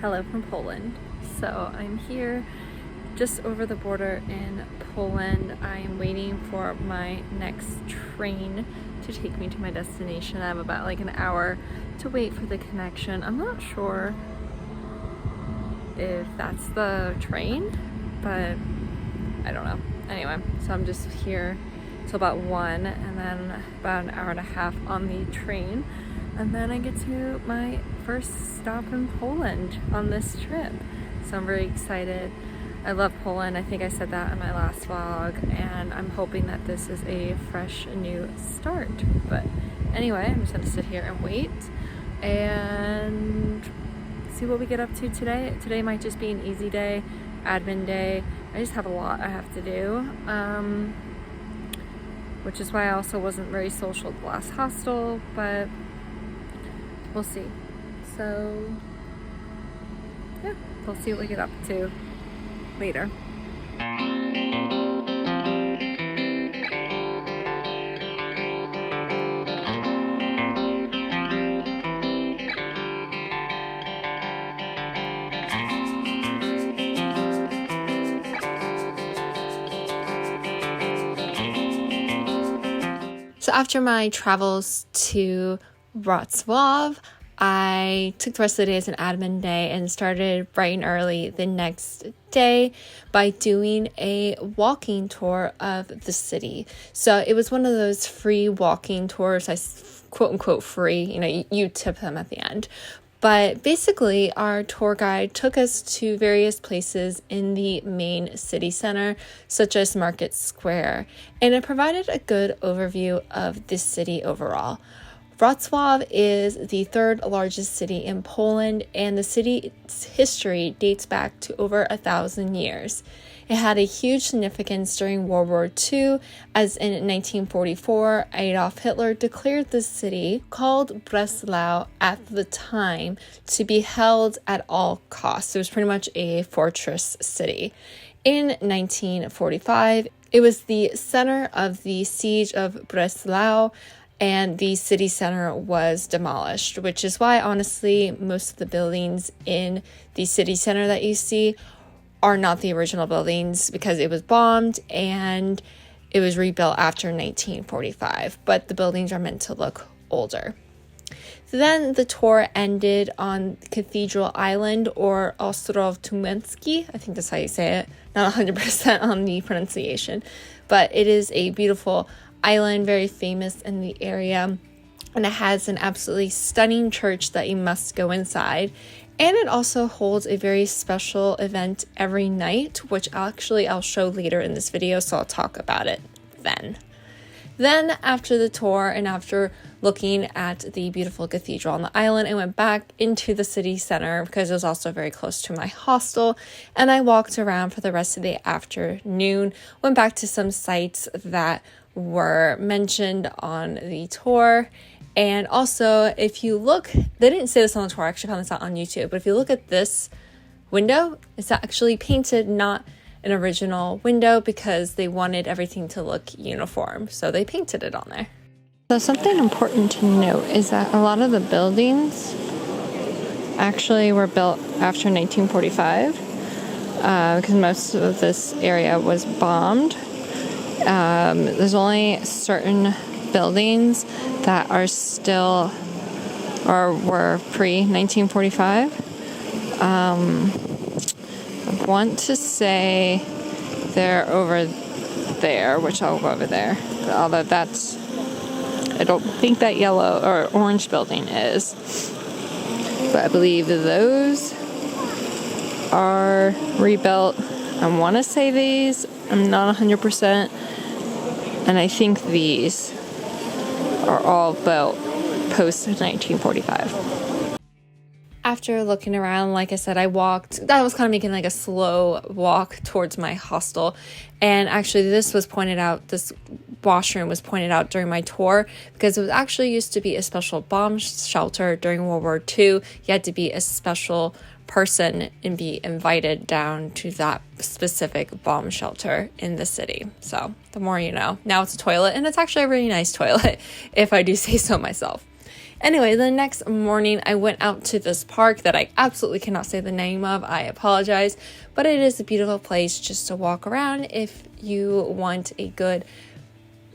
Hello from Poland. So I'm here just over the border in Poland. I am waiting for my next train to take me to my destination. I have about like an hour to wait for the connection. I'm not sure if that's the train, but I don't know. Anyway, so I'm just here till about 1 and then about an hour and a half on the train. And then I get to my first stop in Poland on this trip. So I'm very excited. I love Poland. I think I said that in my last vlog, and I'm hoping that this is a fresh new start. But anyway, I'm just gonna sit here and wait and see what we get up to today. Today might just be an easy day, admin day. I just have a lot I have to do, which is why I also wasn't very social at the last hostel, but we'll see. So yeah, we'll see what we get up to later. So after my travels to Wrocław, I took the rest of the day as an admin day and started bright and early the next day by doing a walking tour of the city. So it was one of those free walking tours, quote unquote free, you tip them at the end. But basically, our tour guide took us to various places in the main city center, such as Market Square, and it provided a good overview of the city overall. Wrocław is the third largest city in Poland, and the city's history dates back to over 1,000 years. It had a huge significance during World War II, as in 1944, Adolf Hitler declared the city, called Breslau at the time, to be held at all costs. It was pretty much a fortress city. In 1945, it was the center of the siege of Breslau, and the city center was demolished, which is why, honestly, most of the buildings in the city center that you see are not the original buildings, because it was bombed and it was rebuilt after 1945, but the buildings are meant to look older. Then the tour ended on Cathedral Island, or Ostrów Tumski. I think that's how you say it. Not 100% on the pronunciation, but it is a beautiful island, very famous in the area, and it has an absolutely stunning church that you must go inside. And it also holds a very special event every night, which I'll show later in this video, so I'll talk about it then. Then after the tour and after looking at the beautiful cathedral on the island, I went back into the city center because it was also very close to my hostel, and I walked around for the rest of the afternoon, went back to some sites that were mentioned on the tour. And also, if you look, they didn't say this on the tour, I actually found this out on YouTube, but if you look at this window, it's actually painted, not an original window, because they wanted everything to look uniform, so they painted it on there. So something important to note is that a lot of the buildings actually were built after 1945, because most of this area was bombed. There's only certain buildings that are still or were pre-1945. I want to say they're over there, which I'll go over there. Although I don't think that yellow or orange building is. But I believe those are rebuilt. I want to say these. I'm not 100%. And I think these are all built post 1945. After looking around, like I said, I was kind of making like a slow walk towards my hostel. And actually this washroom was pointed out during my tour, because it was actually used to be a special bomb shelter during World War II. You had to be a special person and be invited down to that specific bomb shelter in the city. So the more you know. Now it's a toilet, and it's actually a really nice toilet, if I do say so myself. Anyway, the next morning I went out to this park that I absolutely cannot say the name of. I apologize, but it is a beautiful place just to walk around if you want a good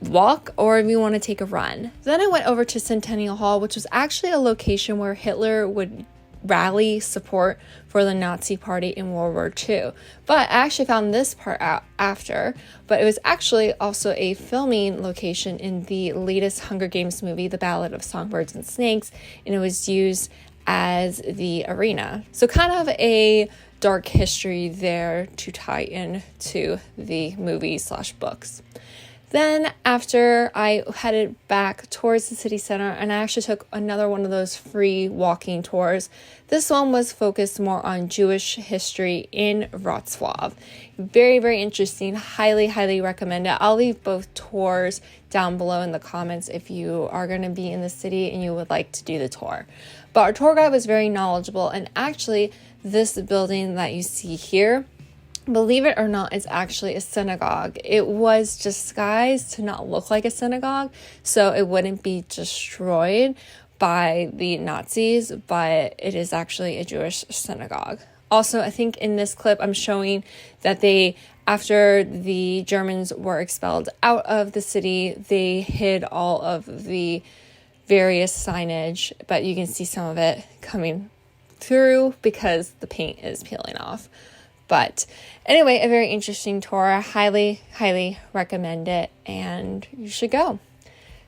walk or if you want to take a run. Then I went over to Centennial Hall, which was actually a location where Hitler would rally support for the Nazi party in World War II. But I actually found this part out after, but it was actually also a filming location in the latest Hunger Games movie, The Ballad of Songbirds and Snakes, and it was used as the arena. So kind of a dark history there to tie in to the movie/books. Then after I headed back towards the city center, and I actually took another one of those free walking tours. This one was focused more on Jewish history in Wrocław. Very, very interesting. Highly, highly recommend it. I'll leave both tours down below in the comments if you are going to be in the city and you would like to do the tour. But our tour guide was very knowledgeable, and actually this building that you see here, believe it or not, it's actually a synagogue. It was disguised to not look like a synagogue, so it wouldn't be destroyed by the Nazis, but it is actually a Jewish synagogue. Also, I think in this clip, I'm showing that after the Germans were expelled out of the city, they hid all of the various signage, but you can see some of it coming through because the paint is peeling off. But anyway, a very interesting tour. I highly, highly recommend it, and you should go.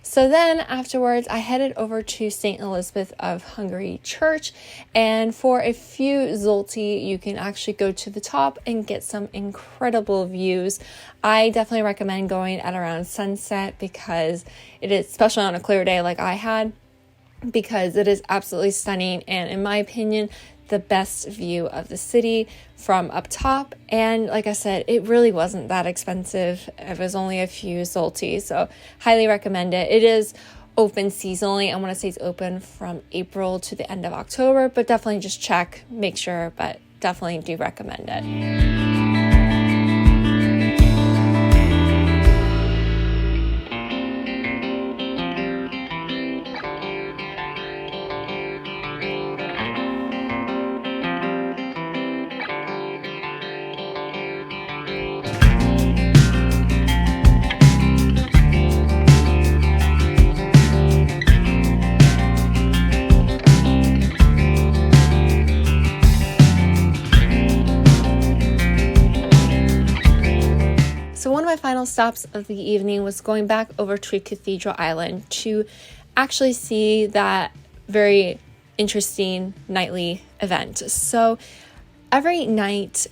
So then afterwards, I headed over to St. Elizabeth of Hungary Church, and for a few zloty, you can actually go to the top and get some incredible views. I definitely recommend going at around sunset because it is, especially on a clear day like I had, because it is absolutely stunning, and in my opinion, the best view of the city from up top. And like I said, it really wasn't that expensive. It was only a few zloty, so highly recommend it. It is open seasonally. I want to say it's open from April to the end of October, but definitely just check, make sure, but definitely do recommend it. So one of my final stops of the evening was going back over to Cathedral Island to actually see that very interesting nightly event. So every night,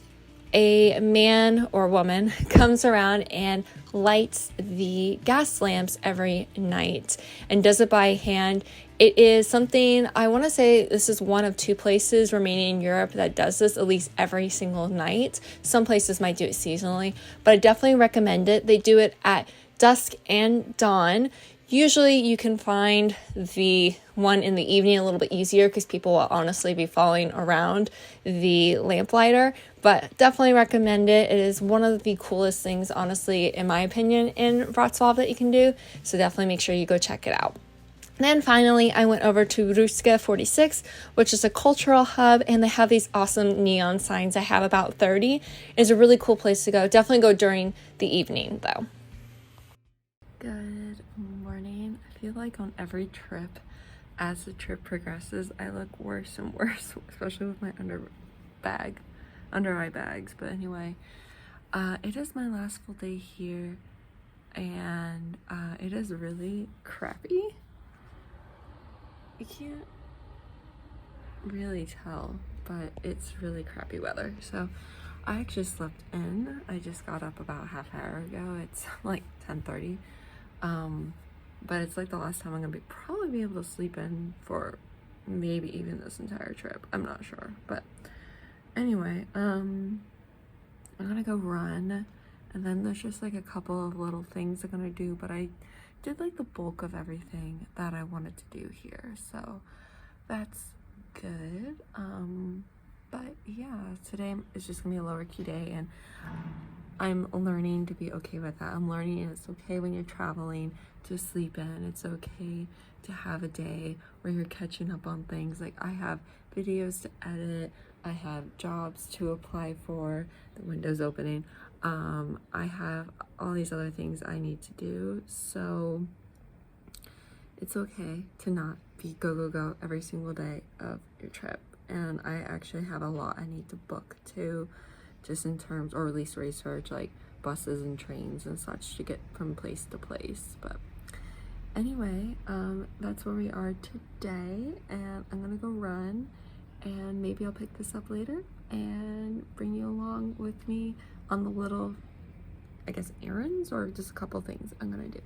a man or woman comes around and lights the gas lamps every night and does it by hand. It is something, I want to say this is one of two places remaining in Europe that does this at least every single night. Some places might do it seasonally, but I definitely recommend it. They do it at dusk and dawn. Usually you can find the one in the evening a little bit easier because people will honestly be following around the lamplighter, but definitely recommend it. It is one of the coolest things, honestly, in my opinion, in Wrocław that you can do. So definitely make sure you go check it out. Then finally, I went over to Ruska 46, which is a cultural hub, and they have these awesome neon signs. I have about 30. It's a really cool place to go. Definitely go during the evening, though. Good morning. I feel like on every trip, as the trip progresses, I look worse and worse, especially with my under eye bags. But anyway, it is my last full day here, and it is really crappy. I can't really tell, but it's really crappy weather. So I actually slept in. I just got up about half an hour ago. It's like 10:30. But it's like the last time I'm gonna probably be able to sleep in for maybe even this entire trip. I'm not sure, but anyway, I'm gonna go run, and then there's just like a couple of little things I'm gonna do, but I did like the bulk of everything that I wanted to do here, so that's good. But yeah, today is just gonna be a lower key day, and I'm learning to be okay with that. I'm learning it's okay when you're traveling to sleep in. It's okay to have a day where you're catching up on things. Like, I have videos to edit, I have jobs to apply for, the window's opening, I have all these other things I need to do. So it's okay to not be go every single day of your trip. And I actually have a lot I need to book too, just in terms, or at least research, like buses and trains and such to get from place to place. But anyway, that's where we are today, and I'm gonna go run, and maybe I'll pick this up later and bring you along with me on the little, I guess, errands or just a couple things I'm gonna do.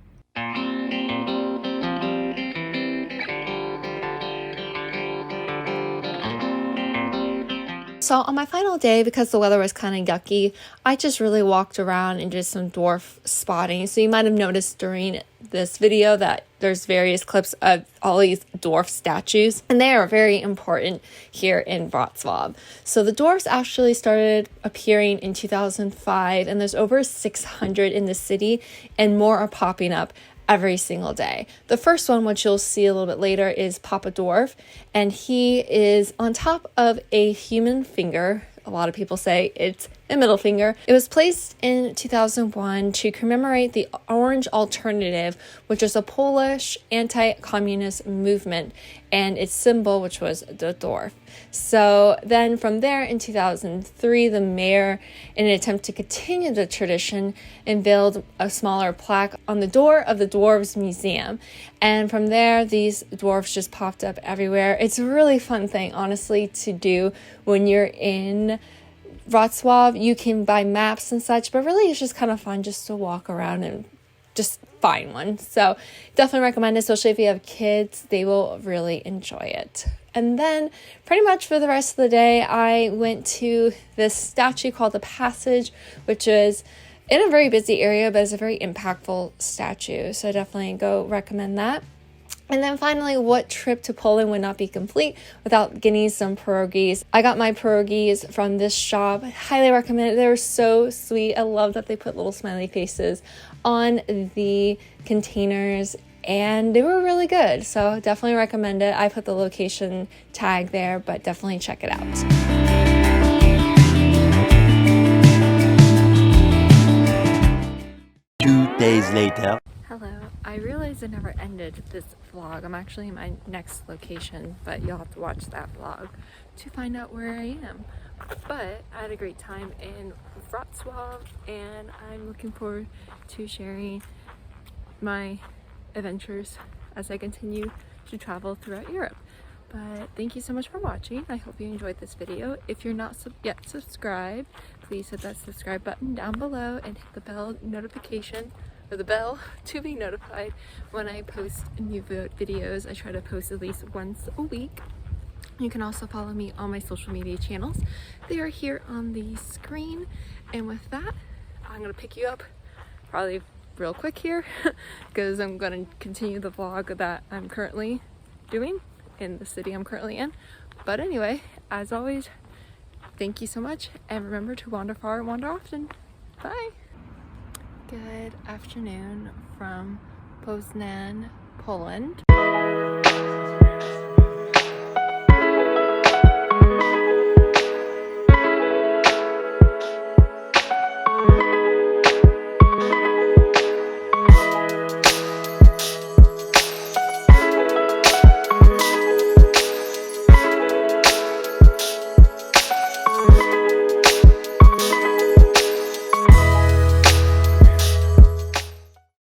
So on my final day, because the weather was kind of yucky, I just really walked around and did some dwarf spotting. So you might have noticed during this video that there's various clips of all these dwarf statues, and they are very important here in Wrocław. So the dwarfs actually started appearing in 2005, and there's over 600 in the city, and more are popping up every single day. The first one, which you'll see a little bit later, is Papa Dwarf, and he is on top of a human finger. A lot of people say it's a middle finger. It was placed in 2001 to commemorate the Orange Alternative, which is a Polish anti-communist movement, and its symbol, which was the dwarf. So then from there, in 2003, the mayor, in an attempt to continue the tradition, unveiled a smaller plaque on the door of the Dwarves Museum. And from there, these dwarfs just popped up everywhere. It's a really fun thing, honestly, to do when you're in Wrocław. You can buy maps and such, but really it's just kind of fun just to walk around and just find one. So definitely recommend it, especially if you have kids. They will really enjoy it. And then pretty much for the rest of the day, I went to this statue called the Passage, which is in a very busy area, but it's a very impactful statue. So definitely go recommend that. And then finally, what trip to Poland would not be complete without getting some pierogies? I got my pierogies from this shop. I highly recommend it. They were so sweet. I love that they put little smiley faces on the containers, and they were really good. So definitely recommend it. I put the location tag there, but definitely check it out. 2 days later. Hello. I realized I never ended this vlog. I'm actually in my next location, but you'll have to watch that vlog to find out where I am. But I had a great time in Wrocław, and I'm looking forward to sharing my adventures as I continue to travel throughout Europe. But thank you so much for watching. I hope you enjoyed this video. If you're not yet subscribed, please hit that subscribe button down below and hit the bell notification, or the bell, to be notified when I post new videos. I try to post at least once a week. You can also follow me on my social media channels. They are here on the screen. And with that, I'm gonna pick you up probably real quick here because I'm gonna continue the vlog that I'm currently doing in the city I'm currently in. But anyway, as always, thank you so much, and remember to wander far, wander often. Bye. Good afternoon from Poznan, Poland.